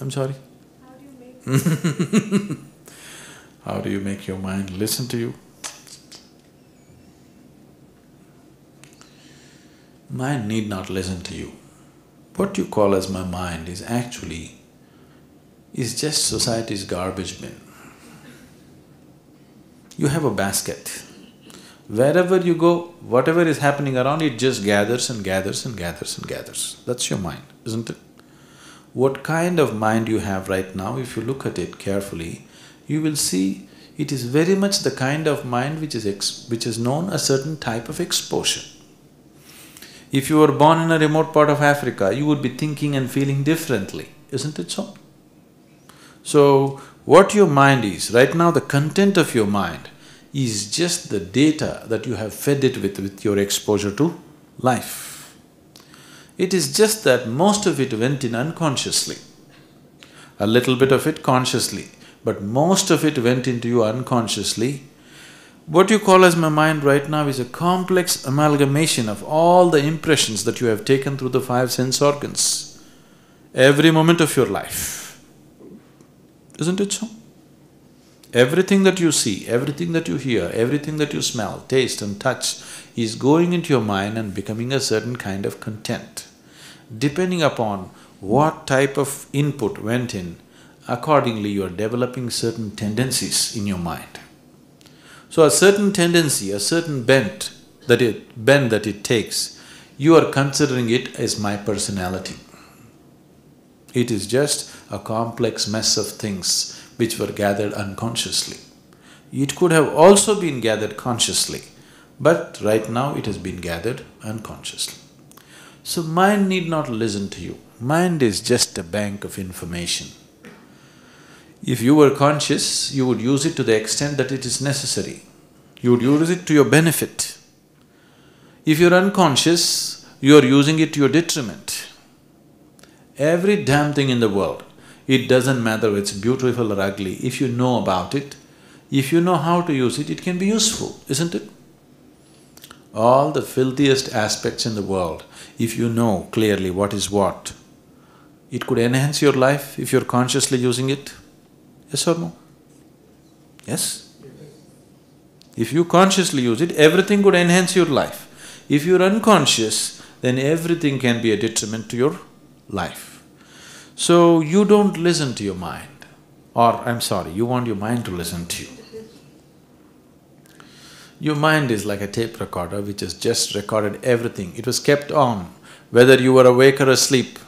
I'm sorry? How do you make How do you make your mind listen to you? Mind need not listen to you. What you call as my mind is just society's garbage bin. You have a basket. Wherever you go, whatever is happening around, it just gathers and gathers and gathers and gathers. That's your mind, isn't it? What kind of mind you have right now, if you look at it carefully, you will see it is very much the kind of mind which is known a certain type of exposure. If you were born in a remote part of Africa, you would be thinking and feeling differently, isn't it so? So, what your mind is, right now the content of your mind is just the data that you have fed it with your exposure to life. It is just that most of it went in unconsciously, a little bit of it consciously, but most of it went into you unconsciously. What you call as my mind right now is a complex amalgamation of all the impressions that you have taken through the five sense organs, every moment of your life. Isn't it so? Everything that you see, everything that you hear, everything that you smell, taste and touch is going into your mind and becoming a certain kind of content. Depending upon what type of input went in, accordingly you are developing certain tendencies in your mind. So a certain tendency, a certain bend that it takes, you are considering it as my personality. It is just a complex mess of things which were gathered unconsciously. It could have also been gathered consciously, but right now it has been gathered unconsciously. So mind need not listen to you. Mind is just a bank of information. If you were conscious, you would use it to the extent that it is necessary. You would use it to your benefit. If you're unconscious, you're using it to your detriment. Every damn thing in the world, it doesn't matter whether it's beautiful or ugly, if you know about it, if you know how to use it, it can be useful, isn't it? All the filthiest aspects in the world, if you know clearly what is what, it could enhance your life if you're consciously using it. Yes or no? Yes? If you consciously use it, everything could enhance your life. If you're unconscious, then everything can be a detriment to your life. So, you don't listen to your mind, or I'm sorry, you want your mind to listen to you. Your mind is like a tape recorder which has just recorded everything. It was kept on, whether you were awake or asleep.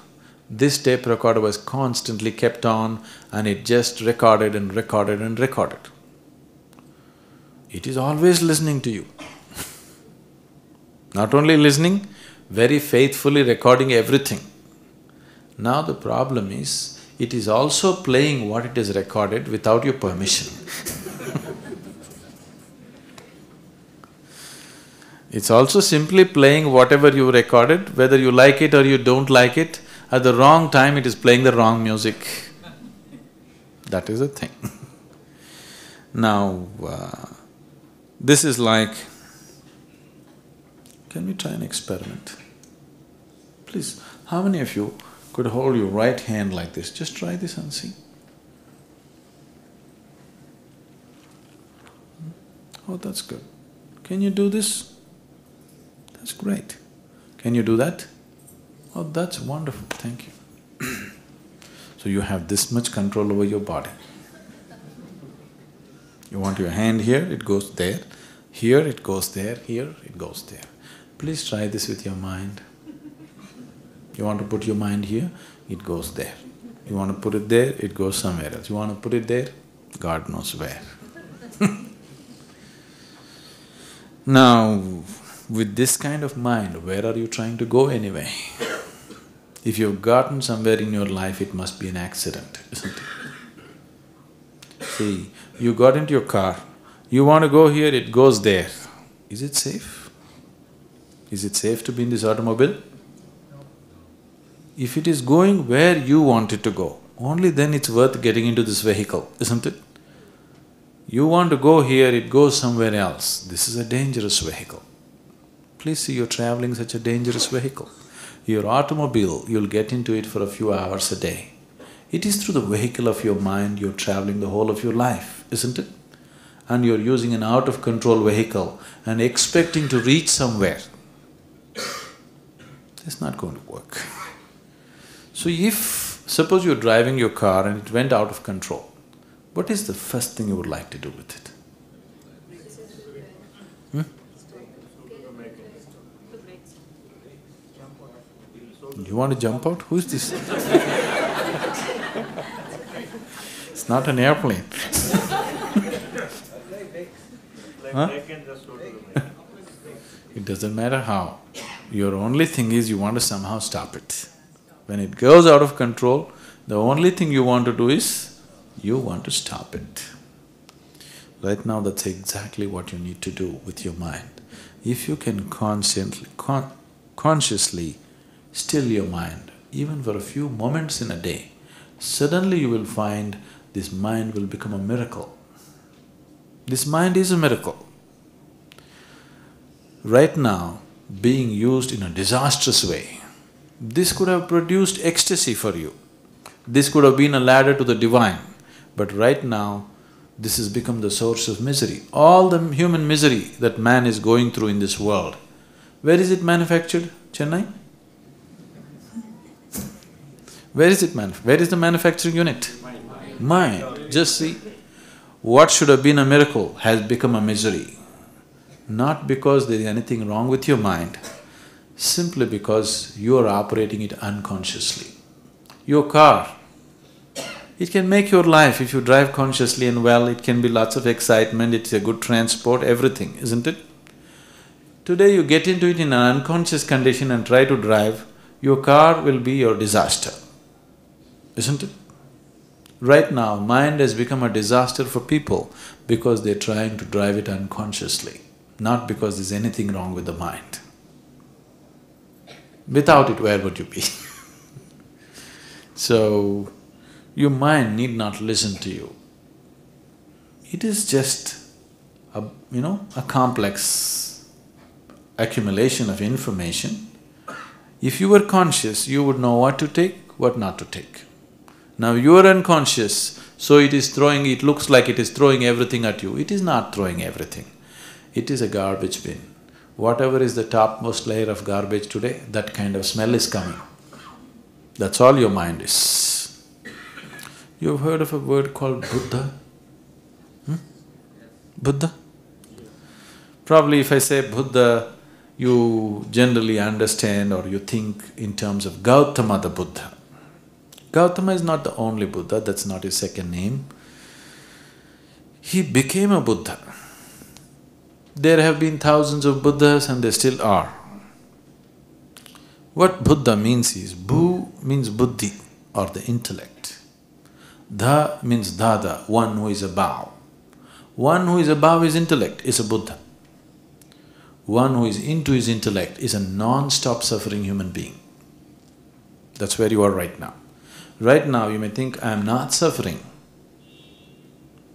This tape recorder was constantly kept on and it just recorded and recorded and recorded. It is always listening to you. Not only listening, very faithfully recording everything. Now the problem is, it is also playing what it has recorded without your permission. It's also simply playing whatever you recorded, whether you like it or you don't like it. At the wrong time, it is playing the wrong music. That is the thing. Now, this is like… Can we try an experiment? Please, how many of you could hold your right hand like this? Just try this and see. Oh, that's good. Can you do this? That's great. Can you do that? Oh, that's wonderful, thank you. So you have this much control over your body. You want your hand here, it goes there. Here, it goes there. Here, it goes there. Please try this with your mind. You want to put your mind here, it goes there. You want to put it there, it goes somewhere else. You want to put it there, God knows where. Now, with this kind of mind, where are you trying to go anyway? If you've gotten somewhere in your life, it must be an accident, isn't it? See, you got into your car, you want to go here, it goes there. Is it safe? Is it safe to be in this automobile? If it is going where you want it to go, only then it's worth getting into this vehicle, isn't it? You want to go here, it goes somewhere else. This is a dangerous vehicle. Please see, you're traveling such a dangerous vehicle. Your automobile, you'll get into it for a few hours a day. It is through the vehicle of your mind you're traveling the whole of your life, isn't it? And you're using an out-of-control vehicle and expecting to reach somewhere. It's not going to work. So if… suppose you're driving your car and it went out of control, what is the first thing you would like to do with it? You want to jump out? Who's this? It's not an airplane. Huh? It doesn't matter how. Your only thing is you want to somehow stop it. When it goes out of control, the only thing you want to do is, you want to stop it. Right now, that's exactly what you need to do with your mind. If you can consciously still your mind, even for a few moments in a day, suddenly you will find this mind will become a miracle. This mind is a miracle. Right now, being used in a disastrous way, this could have produced ecstasy for you. This could have been a ladder to the divine. But right now, this has become the source of misery. All the human misery that man is going through in this world, where is it manufactured? Chennai? Where is it where is the manufacturing unit? Mind. Just see, what should have been a miracle has become a misery. Not because there is anything wrong with your mind, simply because you are operating it unconsciously. Your car, it can make your life if you drive consciously and well, it can be lots of excitement, it's a good transport, everything, isn't it? Today you get into it in an unconscious condition and try to drive, your car will be your disaster, isn't it? Right now, mind has become a disaster for people because they're trying to drive it unconsciously, not because there's anything wrong with the mind. Without it, where would you be? So, your mind need not listen to you. It is just a complex accumulation of information. If you were conscious, you would know what to take, what not to take. Now you are unconscious, so it looks like it is throwing everything at you. It is not throwing everything. It is a garbage bin. Whatever is the topmost layer of garbage today, that kind of smell is coming. That's all your mind is. You've heard of a word called Buddha? Buddha? Probably if I say Buddha, you generally understand or you think in terms of Gautama the Buddha. Gautama is not the only Buddha, that's not his second name. He became a Buddha. There have been thousands of Buddhas and there still are. What Buddha means is, Bu means buddhi or the intellect. Dha means dada, one who is above. One who is above his intellect is a Buddha. One who is into his intellect is a non-stop suffering human being. That's where you are right now. Right now you may think, I am not suffering.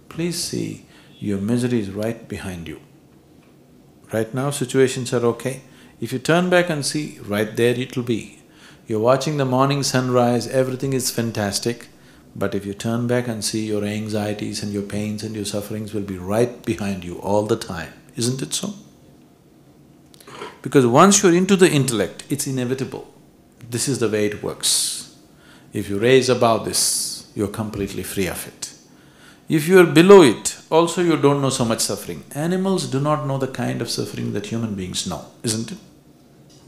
Please see, your misery is right behind you. Right now situations are okay. If you turn back and see, right there it will be. You're watching the morning sunrise, everything is fantastic, but if you turn back and see, your anxieties and your pains and your sufferings will be right behind you all the time, isn't it so? Because once you're into the intellect, it's inevitable. This is the way it works. If you raise above this, you're completely free of it. If you're below it, also you don't know so much suffering. Animals do not know the kind of suffering that human beings know, isn't it?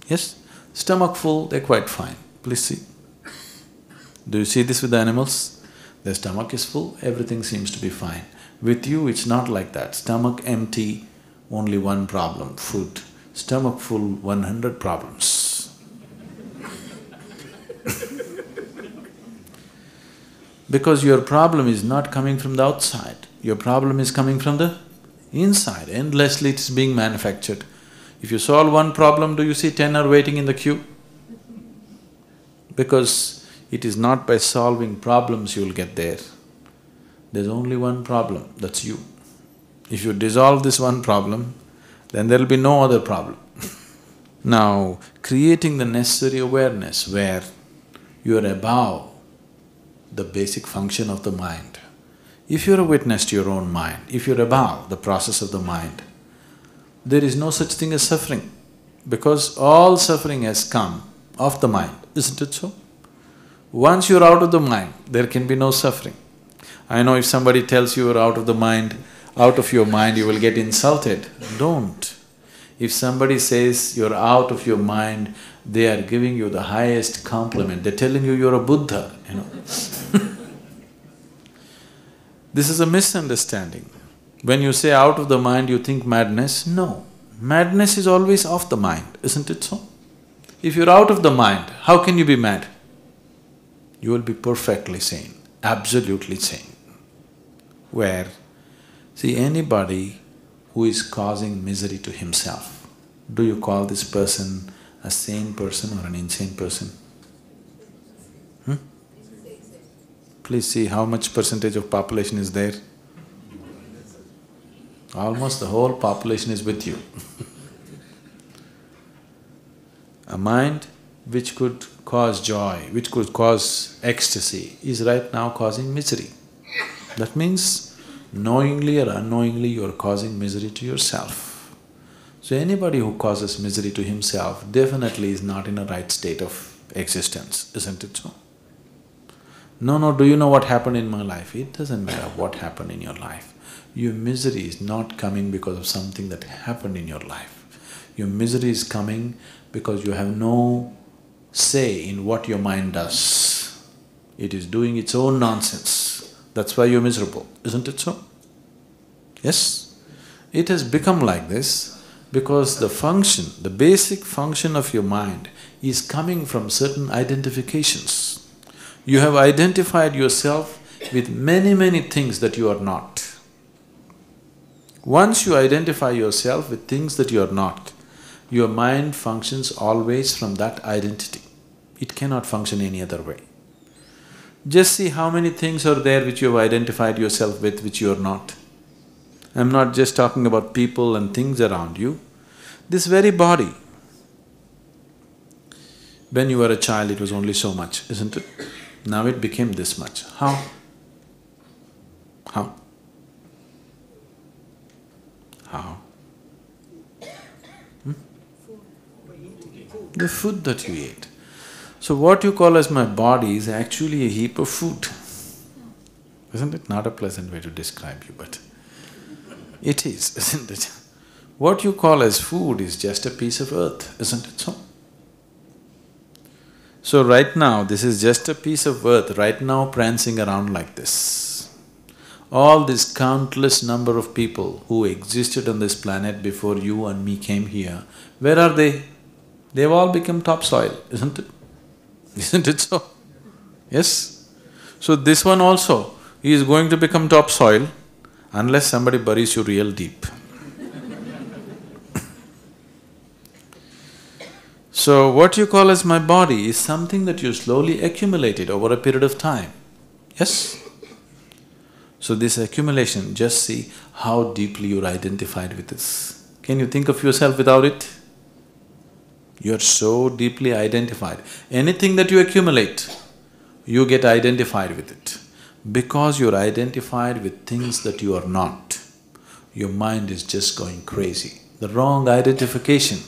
Yes? Stomach full, they're quite fine. Please see. Do you see this with the animals? Their stomach is full, everything seems to be fine. With you, it's not like that. Stomach empty, only one problem, food. Stomach full, 100 problems. Because your problem is not coming from the outside, your problem is coming from the inside, endlessly it's being manufactured. If you solve one problem, do you see 10 are waiting in the queue? Because it is not by solving problems you will get there. There's only one problem, that's you. If you dissolve this one problem, then there'll be no other problem. Now, creating the necessary awareness where you are above the basic function of the mind. If you're a witness to your own mind, if you're above the process of the mind, there is no such thing as suffering, because all suffering has come of the mind, isn't it so? Once you're out of the mind, there can be no suffering. I know if somebody tells you you're out of the mind, out of your mind, you will get insulted. Don't. If somebody says you're out of your mind, they are giving you the highest compliment. They're telling you you're a Buddha, you know. This is a misunderstanding. When you say out of the mind, you think madness. No. Madness is always off the mind, isn't it so? If you're out of the mind, how can you be mad? You will be perfectly sane, absolutely sane. Where, see, anybody who is causing misery to himself, do you call this person a sane person or an insane person? Please see how much percentage of population is there. Almost the whole population is with you. A mind which could cause joy, which could cause ecstasy, is right now causing misery. That means knowingly or unknowingly you are causing misery to yourself. So anybody who causes misery to himself definitely is not in a right state of existence, isn't it so? No, do you know what happened in my life? It doesn't matter what happened in your life. Your misery is not coming because of something that happened in your life. Your misery is coming because you have no say in what your mind does. It is doing its own nonsense. That's why you're miserable, isn't it so? Yes? It has become like this because the function, the basic function of your mind is coming from certain identifications. You have identified yourself with many things that you are not. Once you identify yourself with things that you are not, your mind functions always from that identity. It cannot function any other way. Just see how many things are there which you have identified yourself with, which you are not. I'm not just talking about people and things around you. This very body, when you were a child, it was only so much, isn't it? Now it became this much. How? How? How? The food that you eat. So what you call as my body is actually a heap of food. Isn't it? Not a pleasant way to describe you, but it is, isn't it? What you call as food is just a piece of earth, isn't it so? So right now, this is just a piece of earth, right now prancing around like this. All this countless number of people who existed on this planet before you and me came here, where are they? They've all become topsoil, isn't it? Isn't it so? Yes? So this one also, he is going to become topsoil unless somebody buries you real deep. So what you call as my body is something that you slowly accumulated over a period of time, yes? So this accumulation, just see how deeply you're identified with this. Can you think of yourself without it? You're so deeply identified. Anything that you accumulate, you get identified with it. Because you're identified with things that you are not, your mind is just going crazy. The wrong identification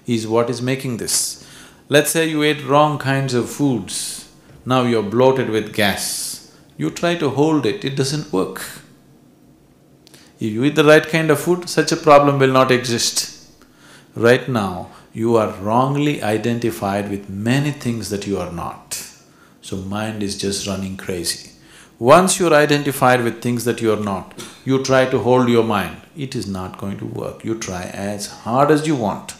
is what is making this. Let's say you ate wrong kinds of foods, now you're bloated with gas. You try to hold it, it doesn't work. If you eat the right kind of food, such a problem will not exist. Right now, you are wrongly identified with many things that you are not. So mind is just running crazy. Once you're identified with things that you're not, you try to hold your mind, it is not going to work. You try as hard as you want.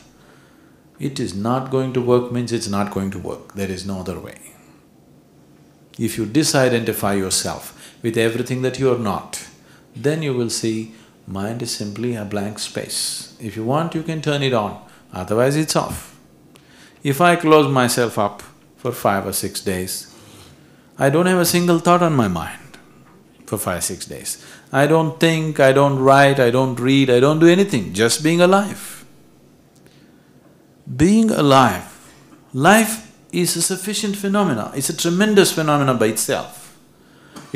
It is not going to work means it's not going to work, there is no other way. If you disidentify yourself with everything that you're not, then you will see mind is simply a blank space. If you want, you can turn it on, otherwise it's off. If I close myself up for 5 or 6 days, I don't have a single thought on my mind for 5, 6 days. I don't think, I don't write, I don't read, I don't do anything, just being alive. Being alive, life is a sufficient phenomena, it's a tremendous phenomena by itself.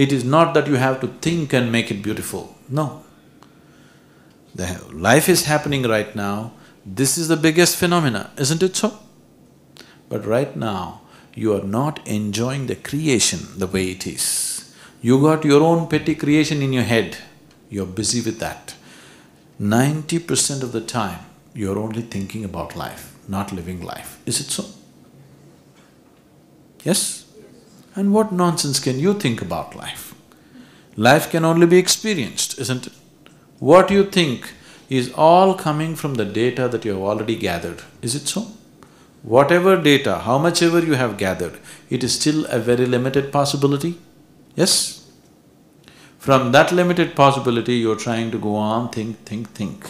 It is not that you have to think and make it beautiful, no. The life is happening right now, this is the biggest phenomena, isn't it so? But right now, you are not enjoying the creation the way it is. You got your own petty creation in your head, you're busy with that. 90% of the time, you're only thinking about life, not living life. Is it so? Yes? And what nonsense can you think about life? Life can only be experienced, isn't it? What you think is all coming from the data that you have already gathered. Is it so? Whatever data, how much ever you have gathered, it is still a very limited possibility. Yes? From that limited possibility, you're trying to go on, think.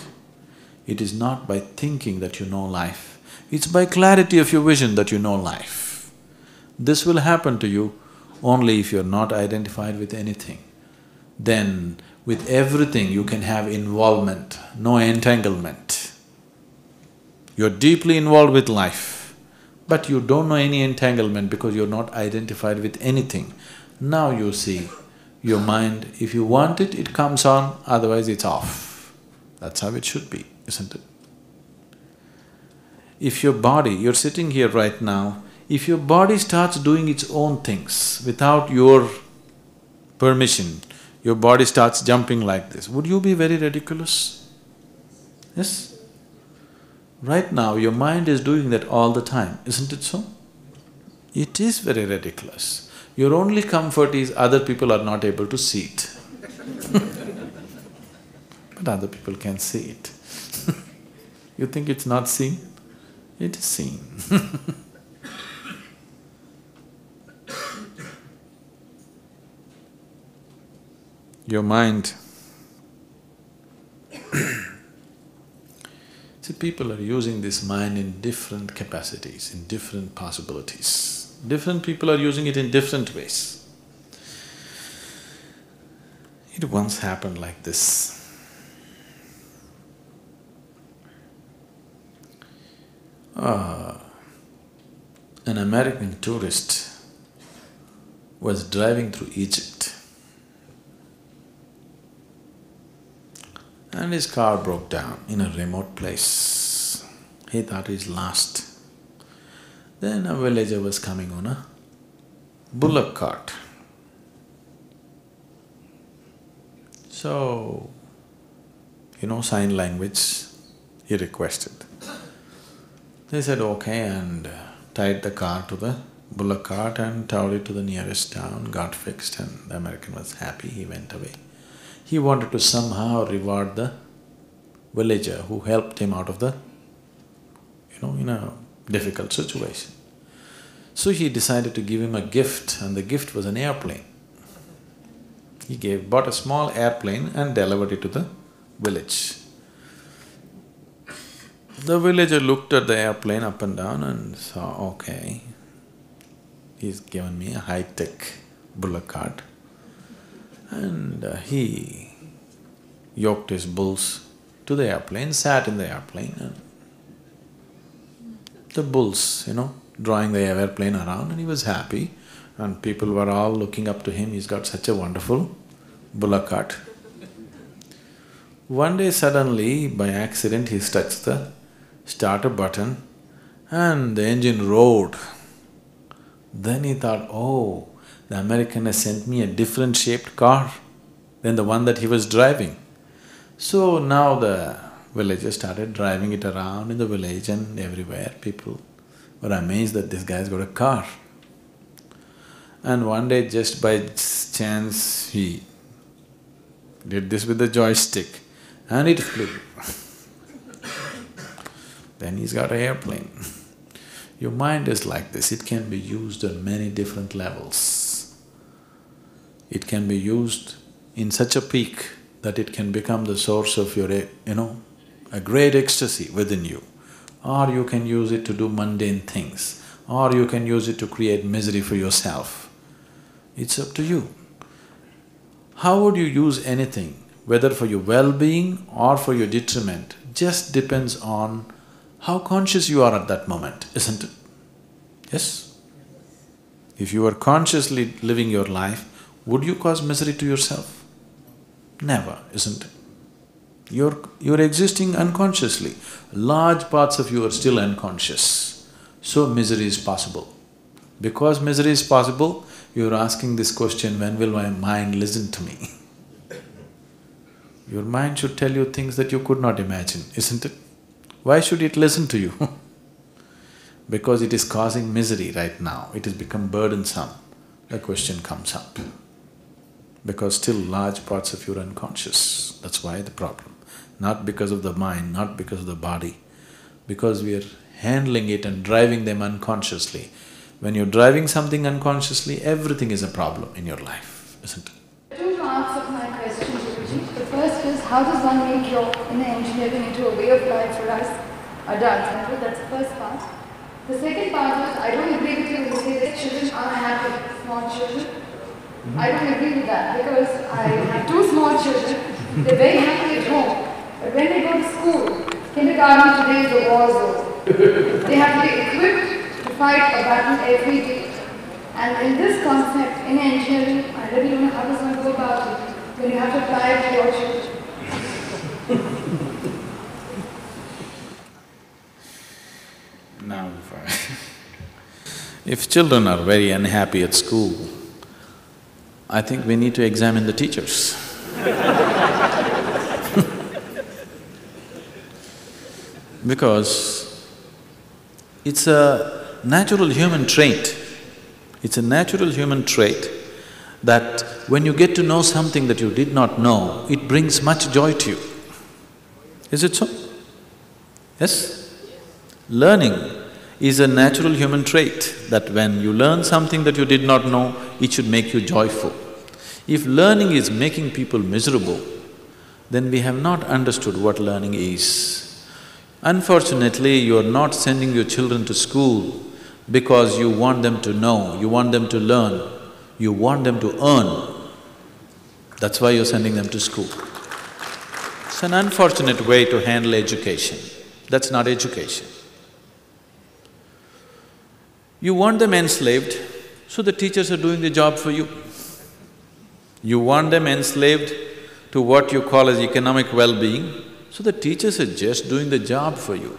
It is not by thinking that you know life, it's by clarity of your vision that you know life. This will happen to you only if you're not identified with anything. Then, with everything you can have involvement, no entanglement. You're deeply involved with life, but you don't know any entanglement because you're not identified with anything. Now you see, your mind, if you want it, it comes on, otherwise it's off. That's how it should be, isn't it? If your body, you're sitting here right now, if your body starts doing its own things without your permission, your body starts jumping like this, would you be very ridiculous? Yes? Right now, your mind is doing that all the time, isn't it so? It is very ridiculous. Your only comfort is other people are not able to see it. But other people can see it. You think it's not seen? It is seen. Your mind… See, people are using this mind in different capacities, in different possibilities. Different people are using it in different ways. It once happened like this. An American tourist was driving through Egypt and his car broke down in a remote place. He thought he's lost. Then a villager was coming on a bullock cart. So, sign language, he requested. They said okay and tied the car to the bullock cart and towed it to the nearest town, got fixed, and the American was happy, he went away. He wanted to somehow reward the villager who helped him out of the, in a difficult situation. So he decided to give him a gift, and the gift was an airplane. He bought a small airplane and delivered it to the village. The villager looked at the airplane up and down and saw, okay, he's given me a high-tech bullock cart. And he yoked his bulls to the airplane, sat in the airplane, and the bulls, drawing the airplane around, and he was happy. And people were all looking up to him, he's got such a wonderful bullock cart. One day suddenly, by accident, he touched the starter button and the engine roared. Then he thought, oh, the American has sent me a different shaped car than the one that he was driving. So now the villagers started driving it around in the village and everywhere. People were amazed that this guy's got a car. And one day, just by chance, he did this with the joystick and it flew. Then he's got an airplane. Your mind is like this, it can be used on many different levels. It can be used in such a peak that it can become the source of your, a great ecstasy within you. Or you can use it to do mundane things, or you can use it to create misery for yourself. It's up to you. How would you use anything, whether for your well-being or for your detriment, just depends on how conscious you are at that moment, isn't it? Yes? If you are consciously living your life, Would you cause misery to yourself? Never, isn't it? You're existing unconsciously. Large parts of you are still unconscious. So misery is possible. Because misery is possible, you're asking this question, when will my mind listen to me? Your mind should tell you things that you could not imagine, isn't it? Why should it listen to you? Because it is causing misery right now, it has become burdensome. The question comes up. Because still large parts of you are unconscious, that's why the problem. Not because of the mind, not because of the body, because we are handling it and driving them unconsciously. When you're driving something unconsciously, everything is a problem in your life, isn't it? Two parts of my question, Guruji. The first is, how does one make your inner engineering into a way of life for us adults? That's the first part. The second part is, I don't agree with you when you say that children are happy, small children. I don't agree with that because I have two small children. They're very happy at home. But when they go to school, kindergarten today is a war zone. They have to be equipped to fight a battle every day. And in this concept, in engineering, I really don't know how does one go about it when you have to apply it to your children. Now, if children are very unhappy at school, I think we need to examine the teachers. Because it's a natural human trait. It's a natural human trait that when you get to know something that you did not know, it brings much joy to you. Is it so? Yes? Learning is a natural human trait that when you learn something that you did not know, it should make you joyful. If learning is making people miserable, then we have not understood what learning is. Unfortunately, you are not sending your children to school because you want them to know, you want them to learn, you want them to earn. That's why you're sending them to school. It's an unfortunate way to handle education. That's not education. You want them enslaved, so the teachers are doing the job for you. You want them enslaved to what you call as economic well-being, so the teachers are just doing the job for you.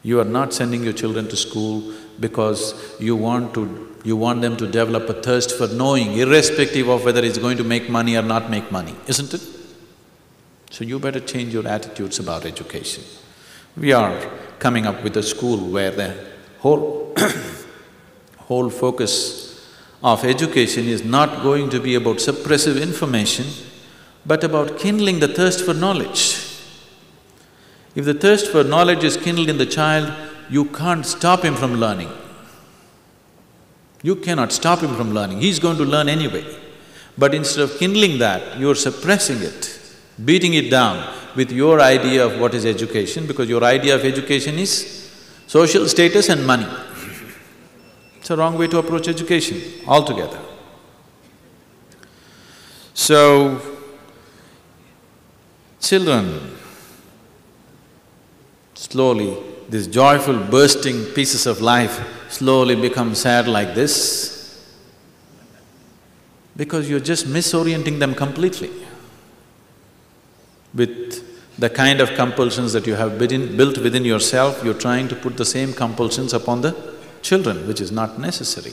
You are not sending your children to school because you want them to develop a thirst for knowing, irrespective of whether it's going to make money or not make money, isn't it? So you better change your attitudes about education. We are coming up with a school where the whole whole focus of education is not going to be about suppressive information, but about kindling the thirst for knowledge. If the thirst for knowledge is kindled in the child, you can't stop him from learning. You cannot stop him from learning, he's going to learn anyway. But instead of kindling that, you're suppressing it, beating it down with your idea of what is education, because your idea of education is social status and money. It's a wrong way to approach education altogether. So, children, slowly, these joyful bursting pieces of life slowly become sad like this because you're just misorienting them completely. With the kind of compulsions that you have built within yourself, you're trying to put the same compulsions upon the children, which is not necessary.